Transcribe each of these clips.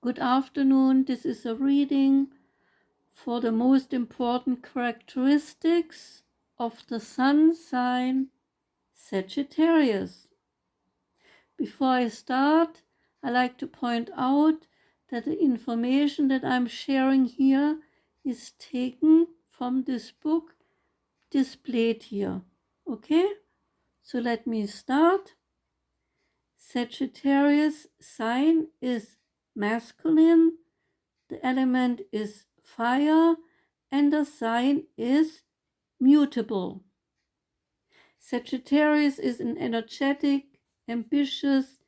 Good afternoon. This is a reading for the most important characteristics of the sun sign Sagittarius. Before I start, I like to point out that the information that I'm sharing here is taken from this book displayed here. Okay? So let me start. Sagittarius sign is masculine. The element is fire and the sign is mutable. Sagittarius is an energetic, ambitious,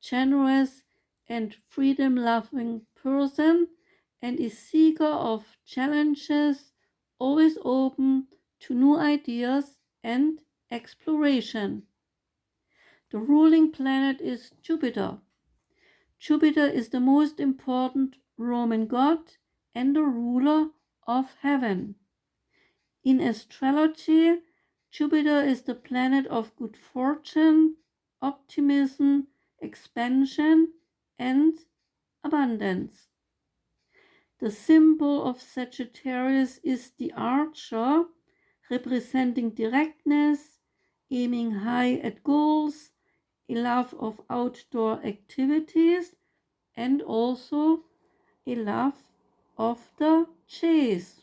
generous, and freedom-loving person and is seeker of challenges, always open to new ideas and exploration. The ruling planet is Jupiter. Jupiter is the most important Roman god and the ruler of heaven. In astrology, Jupiter is the planet of good fortune, optimism, expansion, and abundance. The symbol of Sagittarius is the archer, representing directness, aiming high at goals, a love of outdoor activities, and also a love of the chase.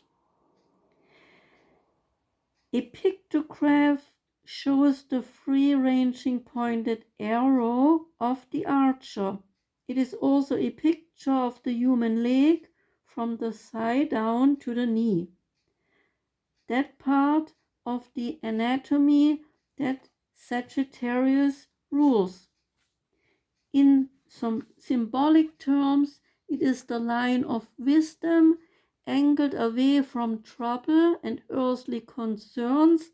A pictograph shows the free-ranging pointed arrow of the archer. It is also a picture of the human leg from the thigh down to the knee. That part of the anatomy that Sagittarius rules. In some symbolic terms, it is the line of wisdom angled away from trouble and earthly concerns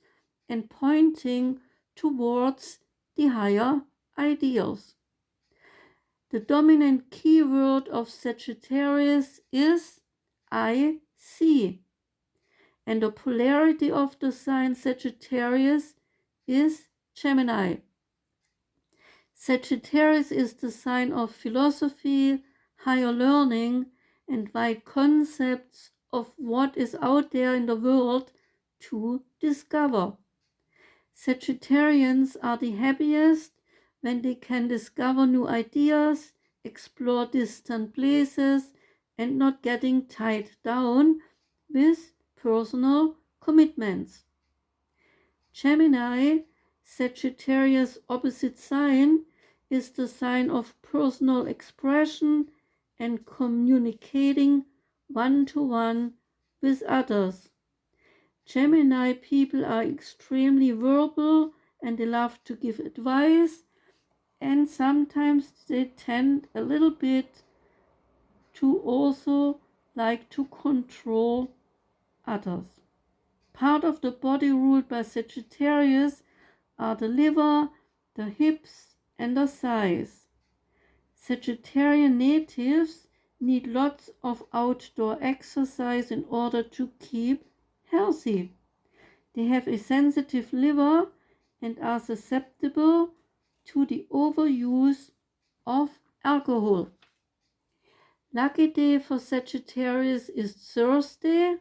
and pointing towards the higher ideals. The dominant keyword of Sagittarius is I see, and the polarity of the sign Sagittarius is Gemini. Sagittarius is the sign of philosophy, higher learning, and wide concepts of what is out there in the world to discover. Sagittarians are the happiest when they can discover new ideas, explore distant places, and not getting tied down with personal commitments. Gemini, Sagittarius' opposite sign, is the sign of personal expression and communicating one-to-one with others. Gemini people are extremely verbal and they love to give advice, and sometimes they tend a little bit to also like to control others. Part of the body ruled by Sagittarius are the liver, the hips, and the thighs. Sagittarian natives need lots of outdoor exercise in order to keep healthy. They have a sensitive liver and are susceptible to the overuse of alcohol. Lucky day for Sagittarius is Thursday.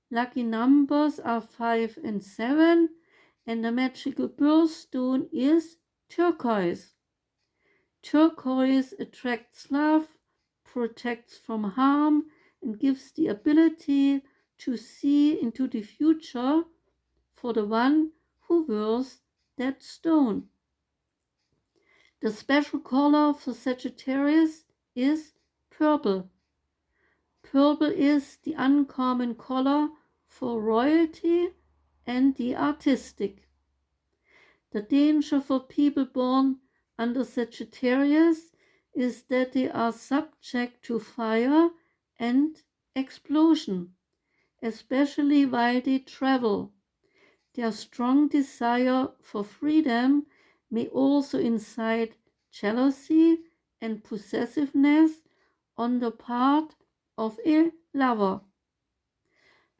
Lucky numbers are 5 and 7, and the magical birthstone is turquoise. Turquoise attracts love, protects from harm, and gives the ability to see into the future for the one who wears that stone. The special color for Sagittarius is purple. Purple is the uncommon color for royalty and the artistic. The danger for people born under Sagittarius is that they are subject to fire and explosion, especially while they travel. Their strong desire for freedom may also incite jealousy and possessiveness on the part of a lover.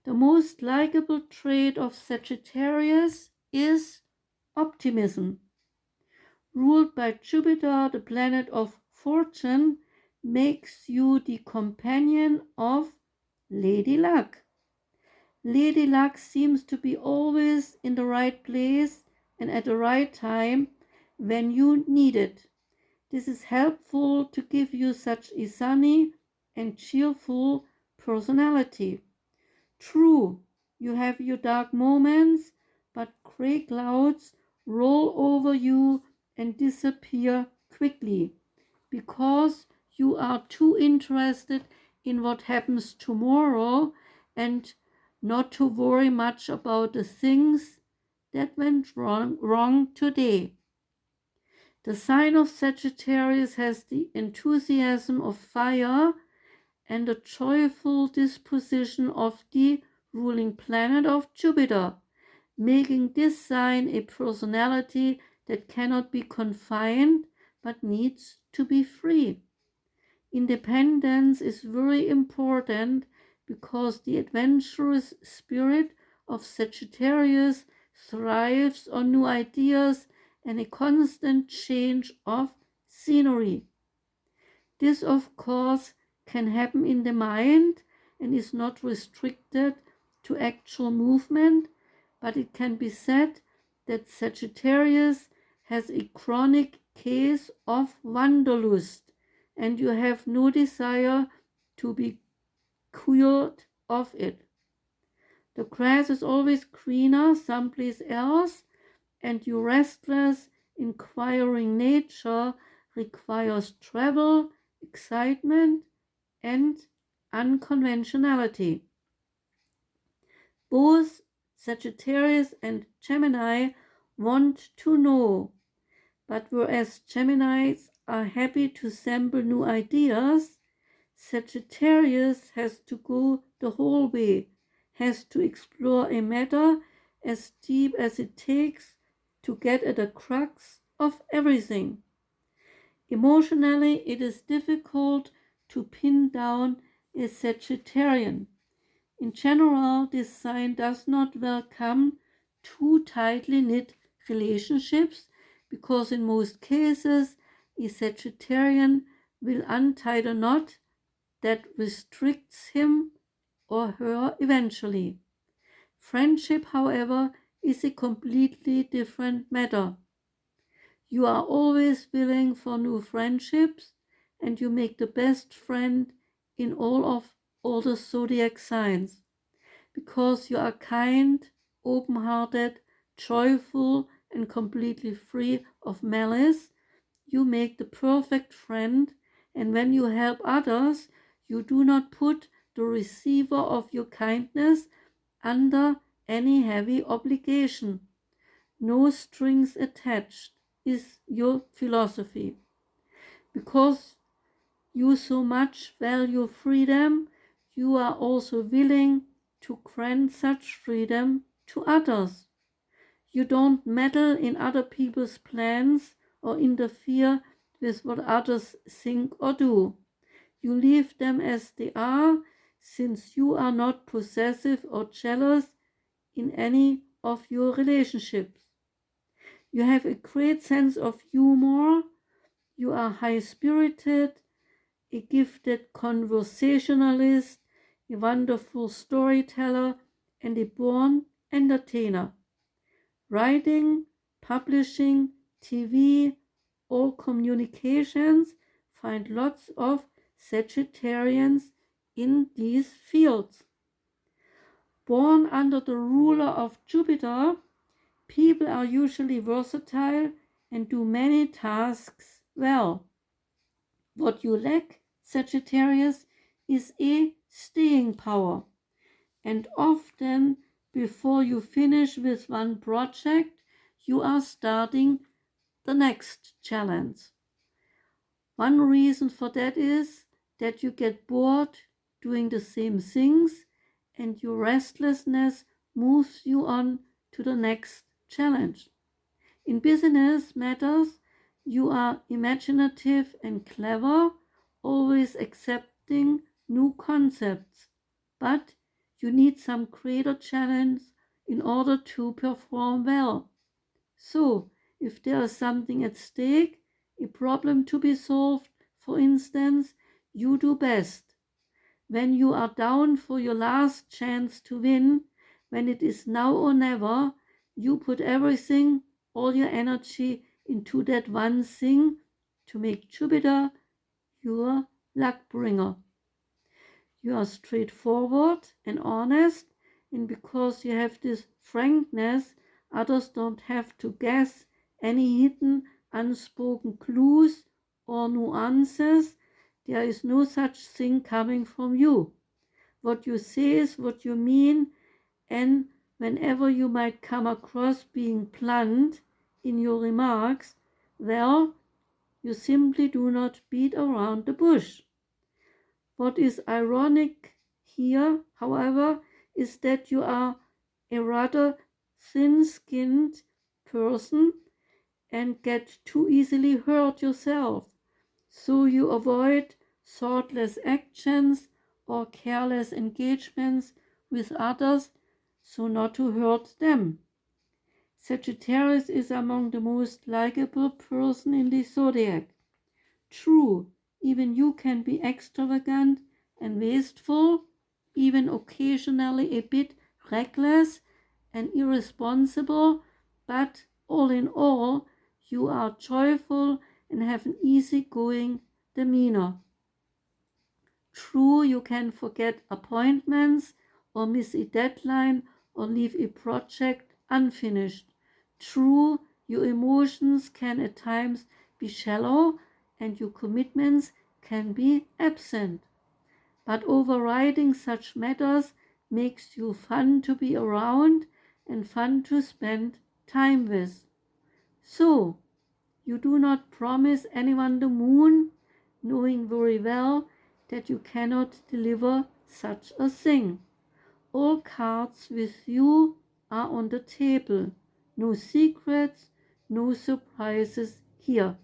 The most likable trait of Sagittarius is optimism. Ruled by Jupiter, the planet of fortune, makes you the companion of Lady Luck. Lady Luck seems to be always in the right place and at the right time when you need it. This is helpful to give you such a sunny and cheerful personality. True, you have your dark moments, but gray clouds roll over you and disappear quickly because you are too interested in what happens tomorrow and not to worry much about the things that went wrong today. The sign of Sagittarius has the enthusiasm of fire and the joyful disposition of the ruling planet of Jupiter, making this sign a personality that cannot be confined but needs to be free. Independence is very important because the adventurous spirit of Sagittarius thrives on new ideas and a constant change of scenery. This, of course, can happen in the mind and is not restricted to actual movement, but it can be said that Sagittarius has a chronic case of wanderlust and you have no desire to be cured of it. The grass is always greener someplace else, and your restless, inquiring nature requires travel, excitement, and unconventionality. Both Sagittarius and Gemini want to know, but whereas Geminis are happy to sample new ideas, Sagittarius has to go the whole way, has to explore a matter as deep as it takes to get at the crux of everything. Emotionally, it is difficult to pin down a Sagittarian. In general, this sign does not welcome too tightly knit relationships because in most cases a Sagittarian will untie the knot that restricts him or her eventually. Friendship, however, is a completely different matter. You are always willing for new friendships and you make the best friend in all the zodiac signs because you are kind, open-hearted, joyful, and completely free of malice. You make the perfect friend, and when you help others, you do not put the receiver of your kindness under any heavy obligation. No strings attached is your philosophy. Because you so much value freedom, you are also willing to grant such freedom to others. You don't meddle in other people's plans or interfere with what others think or do. You leave them as they are, since you are not possessive or jealous in any of your relationships. You have a great sense of humor, you are high-spirited, a gifted conversationalist, a wonderful storyteller, and a born entertainer. Writing, publishing, TV, all communications find lots of Sagittarians in these fields. Born under the ruler of Jupiter, people are usually versatile and do many tasks well. What you lack, Sagittarius, is a staying power. And often, before you finish with one project, you are starting the next challenge. One reason for that is that you get bored doing the same things and your restlessness moves you on to the next challenge. In business matters, you are imaginative and clever, always accepting new concepts, but you need some greater challenge in order to perform well. So, if there is something at stake, a problem to be solved, for instance, you do best. When you are down for your last chance to win, when it is now or never, you put everything, all your energy into that one thing to make Jupiter your luck bringer. You are straightforward and honest, and because you have this frankness, others don't have to guess any hidden, unspoken clues or nuances. There is no such thing coming from you. What you say is what you mean, and whenever you might come across being blunt in your remarks, well, you simply do not beat around the bush. What is ironic here, however, is that you are a rather thin-skinned person and get too easily hurt yourself, so you avoid thoughtless actions or careless engagements with others so not to hurt them. Sagittarius is among the most likable person in the zodiac. True, even you can be extravagant and wasteful, even occasionally a bit reckless and irresponsible, but all in all, you are joyful and have an easygoing demeanor. True, you can forget appointments or miss a deadline or leave a project unfinished. True, your emotions can at times be shallow and your commitments can be absent. But overriding such matters makes you fun to be around and fun to spend time with. So, you do not promise anyone the moon, knowing very well that you cannot deliver such a thing. All cards with you are on the table. No secrets, no surprises here.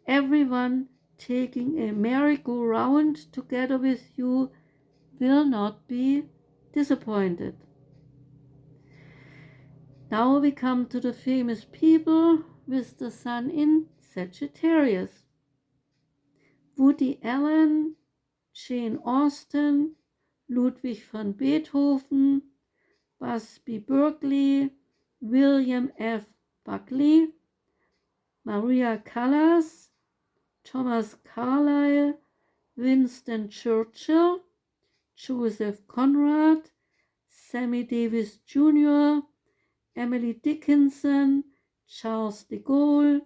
Everyone taking a merry-go-round together with you will not be disappointed. Now we come to the famous people with the sun in Sagittarius. Woody Allen, Jane Austen, Ludwig van Beethoven, Busby Berkeley, William F. Buckley, Maria Callas, Thomas Carlyle, Winston Churchill, Joseph Conrad, Sammy Davis Jr., Emily Dickinson, Charles de Gaulle,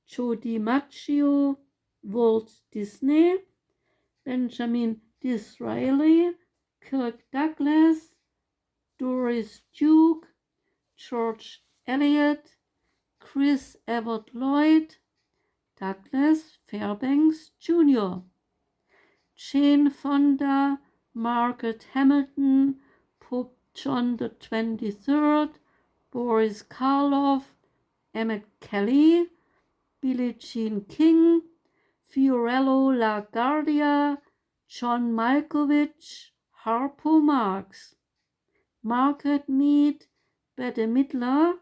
Joe DiMaggio, Walt Disney, Benjamin Disraeli, Kirk Douglas, Doris Duke, George Eliot, Chris Evert Lloyd, Douglas Fairbanks Jr., Jane Fonda, Margaret Hamilton, Pope John the 23rd, Boris Karloff, Emmett Kelly, Billie Jean King, Fiorello LaGuardia, John Malkovich, Harpo Marx, Margaret Mead, Bette Midler,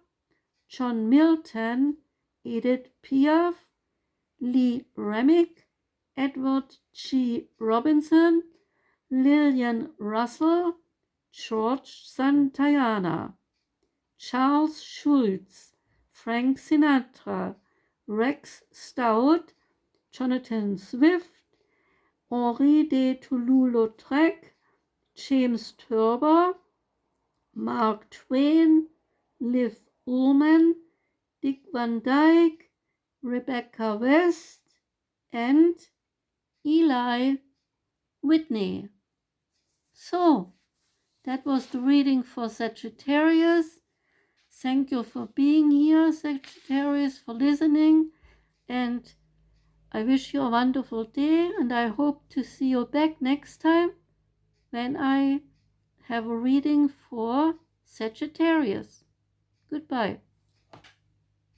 John Milton, Edith Piaf, Lee Remick, Edward G. Robinson, Lillian Russell, George Santayana, Charles Schulz, Frank Sinatra, Rex Stout, Jonathan Swift, Henri de Toulouse-Lautrec, James Turber, Mark Twain, Liv Ullmann, Dick Van Dyke, Rebecca West, and Eli Whitney. So, that was the reading for Sagittarius. Thank you for being here, Sagittarius, for listening, and I wish you a wonderful day, and I hope to see you back next time when I have a reading for Sagittarius. Goodbye.